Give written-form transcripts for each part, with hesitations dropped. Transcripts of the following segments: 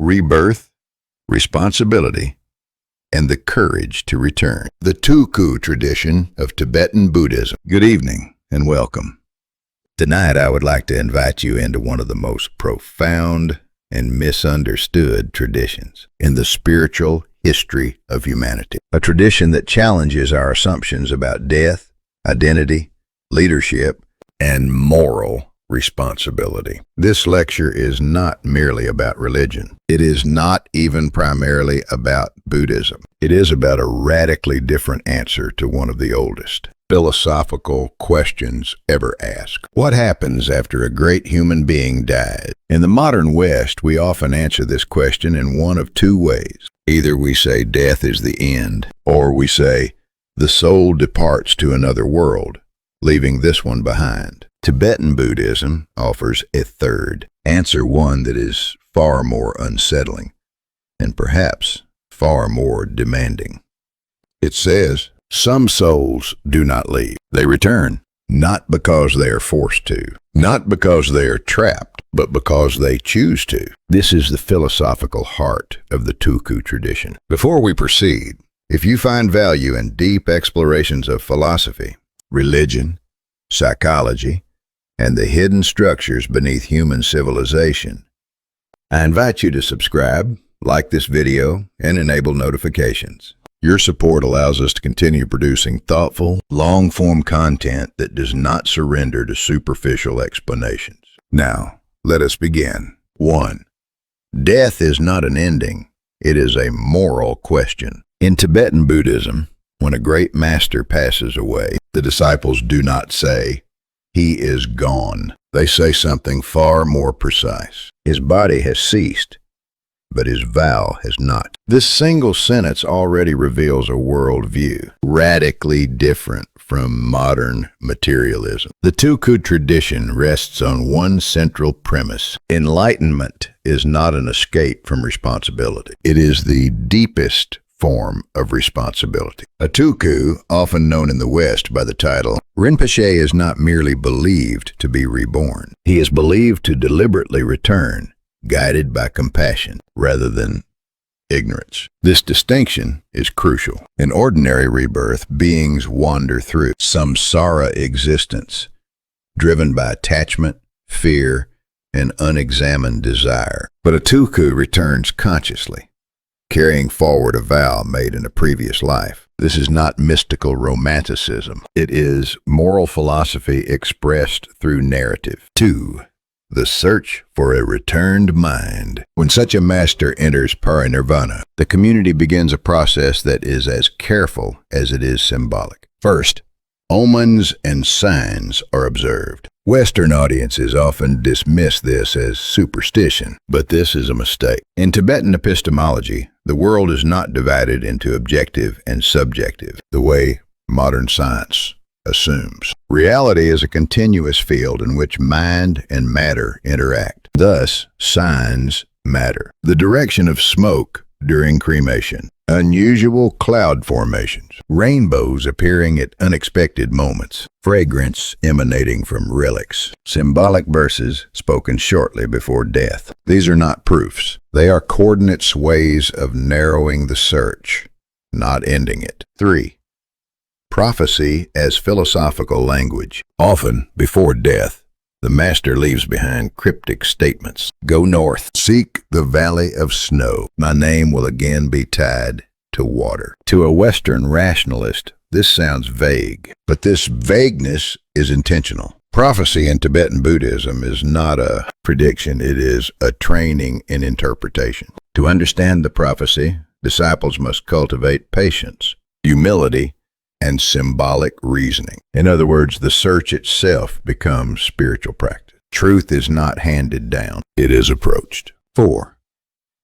rebirth, responsibility, and the courage to return. The Tulku tradition of Tibetan Buddhism. Good evening and welcome. Tonight I would like to invite you into one of the most profound and misunderstood traditions in the spiritual history of humanity. A tradition that challenges our assumptions about death, identity, leadership, and moral responsibility. This lecture is not merely about religion. It is not even primarily about Buddhism. It is about a radically different answer to one of the oldest philosophical questions ever asked. What happens after a great human being dies? In the modern West, we often answer this question in one of two ways. Either we say death is the end, or we say the soul departs to another world, leaving this one behind. Tibetan Buddhism offers a third answer, one that is far more unsettling and perhaps far more demanding. It says, some souls do not leave. They return, not because they are forced to, not because they are trapped, but because they choose to. This is the philosophical heart of the Tulku tradition. Before we proceed, if you find value in deep explorations of philosophy, religion, psychology, and the hidden structures beneath human civilization, I invite you to subscribe, like this video, and enable notifications. Your support allows us to continue producing thoughtful, long-form content that does not surrender to superficial explanations. Now, let us begin. 1. Death is not an ending. It is a moral question. In Tibetan Buddhism, when a great master passes away, the disciples do not say, "He is gone." They say something far more precise. His body has ceased, but his vow has not. This single sentence already reveals a worldview radically different from modern materialism. The Tulku tradition rests on one central premise. Enlightenment is not an escape from responsibility. It is the deepest form of responsibility. A Tulku, often known in the West by the title, Rinpoche, is not merely believed to be reborn. He is believed to deliberately return, guided by compassion rather than ignorance. This distinction is crucial. In ordinary rebirth, beings wander through samsara existence, driven by attachment, fear, and unexamined desire. But a Tulku returns consciously, carrying forward a vow made in a previous life. This is not mystical romanticism. It is moral philosophy expressed through narrative. 2. The search for a returned mind. When such a master enters parinirvana, the community begins a process that is as careful as it is symbolic. First, omens and signs are observed. Western audiences often dismiss this as superstition, but this is a mistake. In Tibetan epistemology, the world is not divided into objective and subjective, the way modern science assumes. Reality is a continuous field in which mind and matter interact. Thus, signs matter. The direction of smoke during cremation, unusual cloud formations, rainbows appearing at unexpected moments, fragrance emanating from relics, symbolic verses spoken shortly before death. These are not proofs. They are coordinates, ways of narrowing the search, not ending it. 3. Prophecy as philosophical language. Often, before death, the master leaves behind cryptic statements. Go north, seek the valley of snow. My name will again be tied to water. To a Western rationalist, this sounds vague, but this vagueness is intentional. Prophecy in Tibetan Buddhism is not a prediction, it is a training in interpretation. To understand the prophecy, disciples must cultivate patience, humility, and symbolic reasoning. In other words, the search itself becomes spiritual practice. Truth is not handed down, it is approached. 4.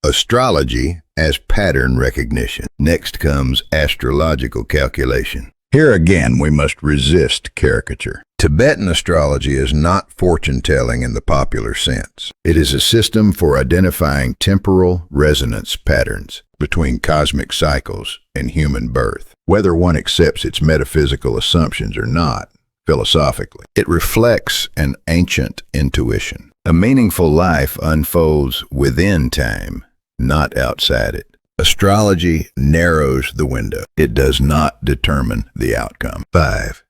Astrology as pattern recognition. Next comes astrological calculation. Here again, we must resist caricature. Tibetan astrology is not fortune-telling in the popular sense. It is a system for identifying temporal resonance patterns between cosmic cycles and human birth, whether one accepts its metaphysical assumptions or not. Philosophically, it reflects an ancient intuition. A meaningful life unfolds within time, not outside it. Astrology narrows the window. It does not determine the outcome. 5.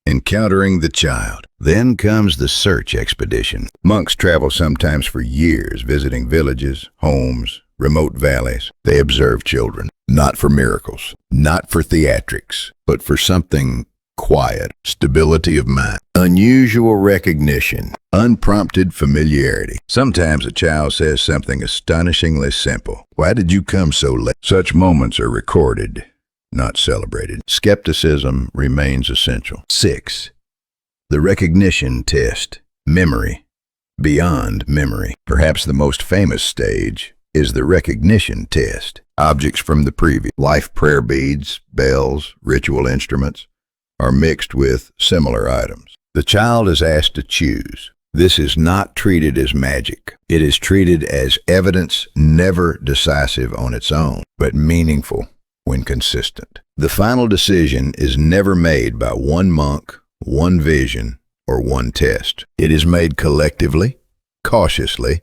Encountering the child. Then comes the search expedition. Monks travel sometimes for years, visiting villages, homes, remote valleys. They observe children, not for miracles, not for theatrics, but for something quiet, stability of mind, unusual recognition, unprompted familiarity. Sometimes a child says something astonishingly simple. Why did you come so late? Such moments are recorded, not celebrated. Skepticism remains essential. 6. The recognition test. Memory. Beyond memory. Perhaps the most famous stage is the recognition test. Objects from the previous life, prayer beads, bells, ritual instruments, are mixed with similar items. The child is asked to choose. This is not treated as magic. It is treated as evidence, never decisive on its own, but meaningful when consistent. The final decision is never made by one monk, one vision, or one test. It is made collectively, cautiously,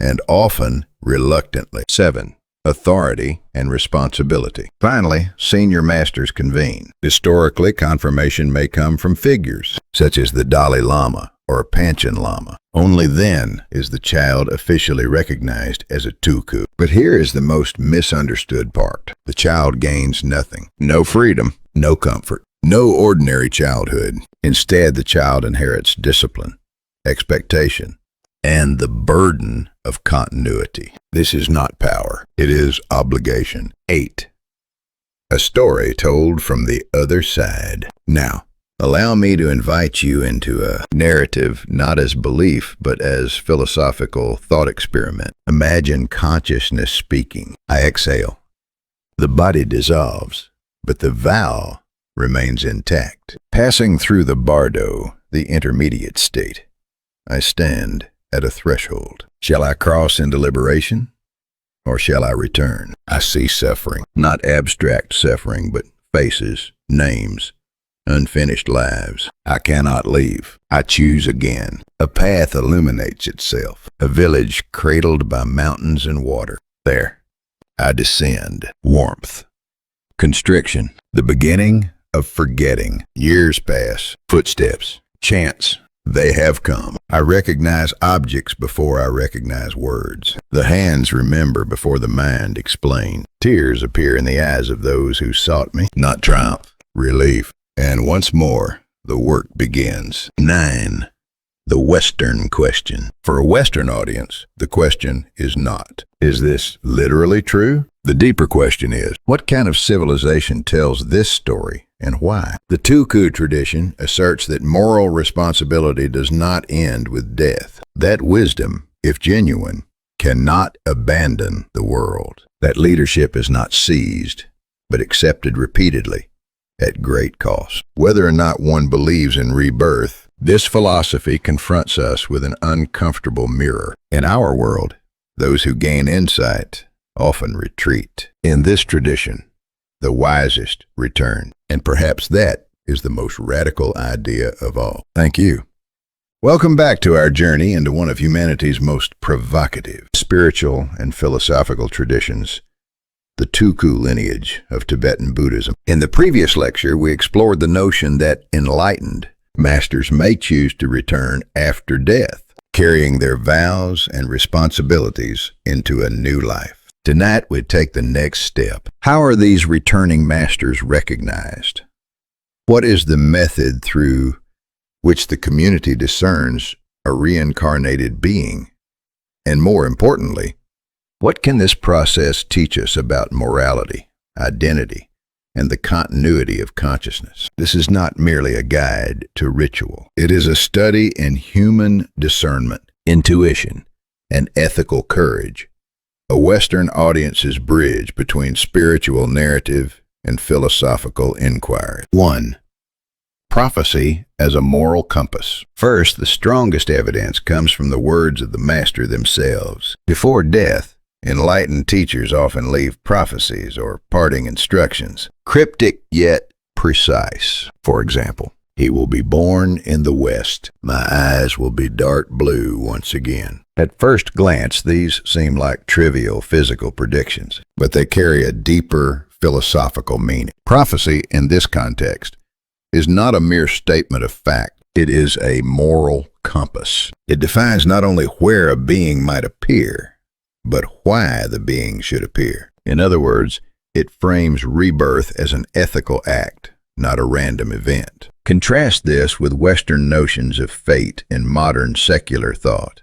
and often reluctantly. 7. Authority and responsibility. Finally, senior masters convene. Historically, confirmation may come from figures, such as the Dalai Lama or Panchen Lama. Only then is the child officially recognized as a Tulku. But here is the most misunderstood part. The child gains nothing. No freedom, no comfort, no ordinary childhood. Instead, the child inherits discipline, expectation, and the burden of continuity. This is not power. It is obligation. 8. A story told from the other side. Now, allow me to invite you into a narrative not as belief, but as philosophical thought experiment. Imagine consciousness speaking. I exhale. The body dissolves, but the vow remains intact. Passing through the bardo, the intermediate state, I stand at a threshold. Shall I cross into liberation, or shall I return? I see suffering, not abstract suffering, but faces, names, unfinished lives. I cannot leave. I choose again. A path illuminates itself, a village cradled by mountains and water. There, I descend. Warmth. Constriction. The beginning of forgetting. Years pass. Footsteps. Chants. They have come. I recognize objects before I recognize words. The hands remember before the mind explains. Tears appear in the eyes of those who sought me. Not triumph, relief. And once more, the work begins. 9. The Western question. For a Western audience, the question is not, is this literally true? The deeper question is, what kind of civilization tells this story and why? The Tulku tradition asserts that moral responsibility does not end with death. That wisdom, if genuine, cannot abandon the world. That leadership is not seized, but accepted repeatedly at great cost. Whether or not one believes in rebirth, this philosophy confronts us with an uncomfortable mirror. In our world, those who gain insight often retreat. In this tradition, the wisest return. And perhaps that is the most radical idea of all. Thank you. Welcome back to our journey into one of humanity's most provocative spiritual and philosophical traditions, the Tulku lineage of Tibetan Buddhism. In the previous lecture, we explored the notion that enlightened masters may choose to return after death, carrying their vows and responsibilities into a new life. Tonight, we take the next step. How are these returning masters recognized? What is the method through which the community discerns a reincarnated being? And more importantly, what can this process teach us about morality, identity, and the continuity of consciousness? This is not merely a guide to ritual. It is a study in human discernment, intuition, and ethical courage. A Western audience's bridge between spiritual narrative and philosophical inquiry. 1. Prophecy as a moral compass. First, the strongest evidence comes from the words of the master themselves. Before death, enlightened teachers often leave prophecies or parting instructions, cryptic yet precise. For example, He will be born in the West. My eyes will be dark blue once again. At first glance, these seem like trivial physical predictions, but they carry a deeper philosophical meaning. Prophecy, in this context, is not a mere statement of fact. It is a moral compass. It defines not only where a being might appear, but why the being should appear. In other words, it frames rebirth as an ethical act, not a random event. Contrast this with Western notions of fate in modern secular thought.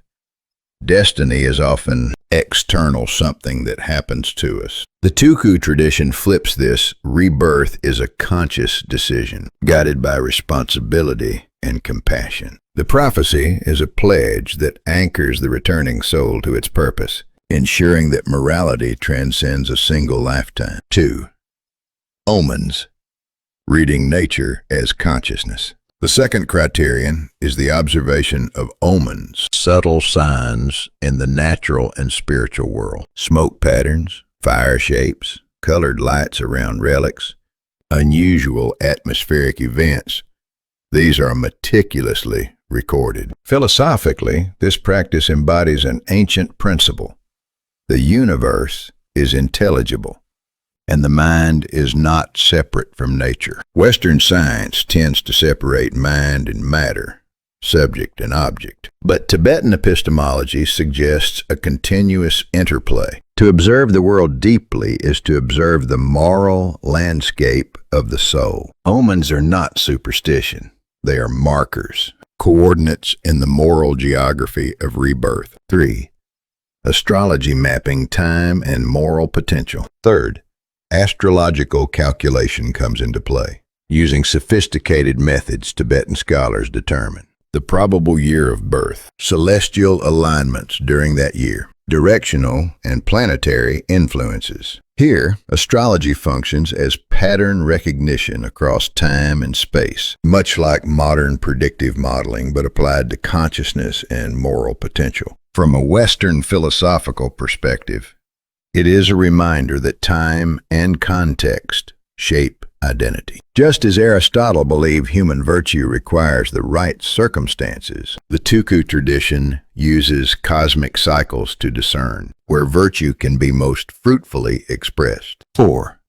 Destiny is often external, something that happens to us. The Tulku tradition flips this. Rebirth is a conscious decision, guided by responsibility and compassion. The prophecy is a pledge that anchors the returning soul to its purpose, ensuring that morality transcends a single lifetime. 2. Omens. Reading nature as consciousness. The second criterion is the observation of omens, subtle signs in the natural and spiritual world. Smoke patterns, fire shapes, colored lights around relics, unusual atmospheric events. These are meticulously recorded. Philosophically, this practice embodies an ancient principle. The universe is intelligible, and the mind is not separate from nature. Western science tends to separate mind and matter, subject and object. But Tibetan epistemology suggests a continuous interplay. To observe the world deeply is to observe the moral landscape of the soul. Omens are not superstition. They are markers, coordinates in the moral geography of rebirth. 3. Astrology mapping time and moral potential. Third, astrological calculation comes into play. Using sophisticated methods, Tibetan scholars determine the probable year of birth, celestial alignments during that year, directional and planetary influences. Here, astrology functions as pattern recognition across time and space, much like modern predictive modeling, but applied to consciousness and moral potential. From a Western philosophical perspective, it is a reminder that time and context shape identity. Just as Aristotle believed human virtue requires the right circumstances, the Tulku tradition uses cosmic cycles to discern where virtue can be most fruitfully expressed. 4.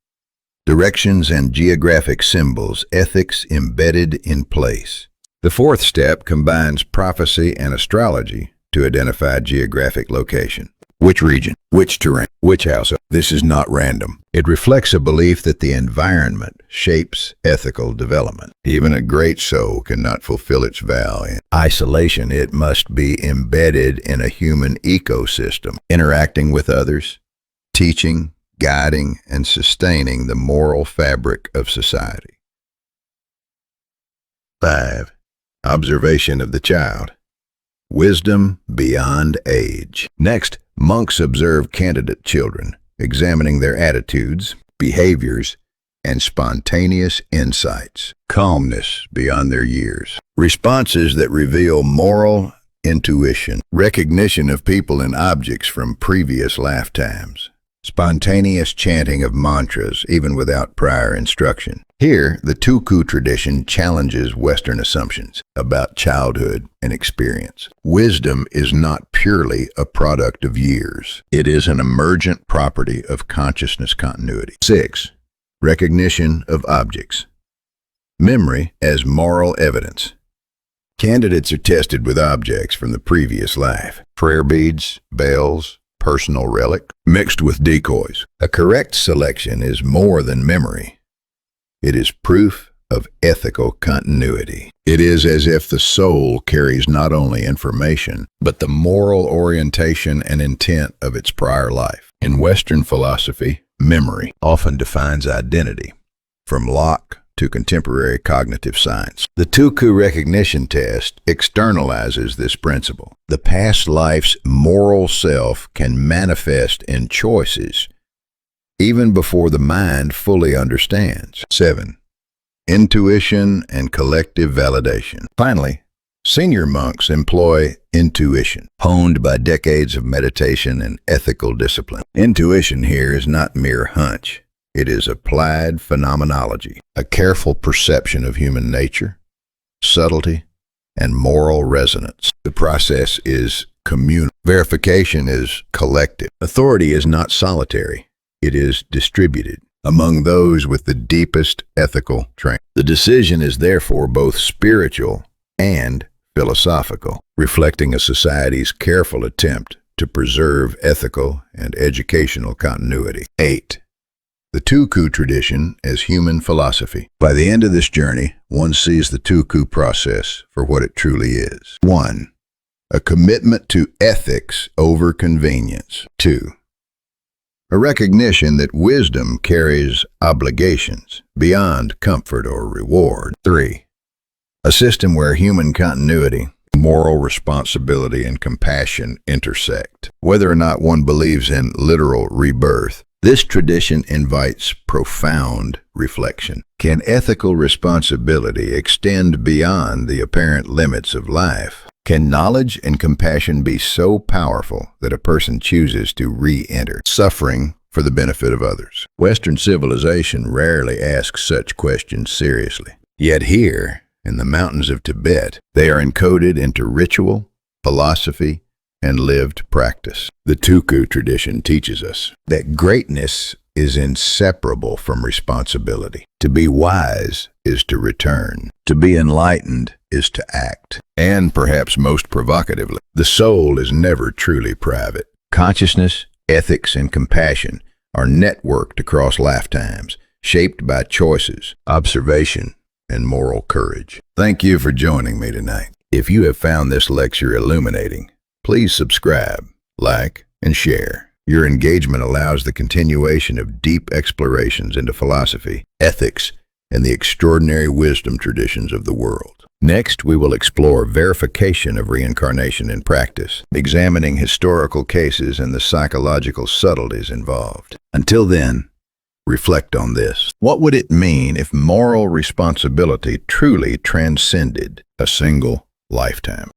Directions and geographic symbols, ethics embedded in place. The fourth step combines prophecy and astrology to identify geographic location. Which region? Which terrain? Which house? This is not random. It reflects a belief that the environment shapes ethical development. Even a great soul cannot fulfill its vow in isolation. It must be embedded in a human ecosystem, interacting with others, teaching, guiding, and sustaining the moral fabric of society. 5. Observation of the child. Wisdom beyond age. Next, monks observe candidate children, examining their attitudes, behaviors, and spontaneous insights. Calmness beyond their years. Responses that reveal moral intuition. Recognition of people and objects from previous lifetimes. Spontaneous chanting of mantras, even without prior instruction. Here, the Tulku tradition challenges Western assumptions about childhood and experience. Wisdom is not purely a product of years. It is an emergent property of consciousness continuity. 6. Recognition of objects. Memory as moral evidence. Candidates are tested with objects from the previous life. Prayer beads, bells, personal relic, mixed with decoys. A correct selection is more than memory. It is proof of ethical continuity. It is as if the soul carries not only information, but the moral orientation and intent of its prior life. In Western philosophy, memory often defines identity, from Locke to contemporary cognitive science. The Tulku recognition test externalizes this principle. The past life's moral self can manifest in choices even before the mind fully understands. 7. Intuition and collective validation. Finally, senior monks employ intuition, honed by decades of meditation and ethical discipline. Intuition here is not mere hunch. It is applied phenomenology, a careful perception of human nature, subtlety, and moral resonance. The process is communal. Verification is collective. Authority is not solitary. It is distributed among those with the deepest ethical training. The decision is therefore both spiritual and philosophical, reflecting a society's careful attempt to preserve ethical and educational continuity. 8. The Tulku tradition as human philosophy. By the end of this journey, one sees the Tulku process for what it truly is. 1. A commitment to ethics over convenience. 2. A recognition that wisdom carries obligations beyond comfort or reward. 3. A system where human continuity, moral responsibility, and compassion intersect. Whether or not one believes in literal rebirth, this tradition invites profound reflection. Can ethical responsibility extend beyond the apparent limits of life? Can knowledge and compassion be so powerful that a person chooses to re-enter suffering for the benefit of others? Western civilization rarely asks such questions seriously. Yet here, in the mountains of Tibet, they are encoded into ritual, philosophy, and lived practice. The Tulku tradition teaches us that greatness is inseparable from responsibility. To be wise is to return. To be enlightened is to act. And perhaps most provocatively, the soul is never truly private. Consciousness, ethics, and compassion are networked across lifetimes, shaped by choices, observation, and moral courage. Thank you for joining me tonight. If you have found this lecture illuminating, please subscribe, like, and share. Your engagement allows the continuation of deep explorations into philosophy, ethics, and the extraordinary wisdom traditions of the world. Next, we will explore verification of reincarnation in practice, examining historical cases and the psychological subtleties involved. Until then, reflect on this. What would it mean if moral responsibility truly transcended a single lifetime?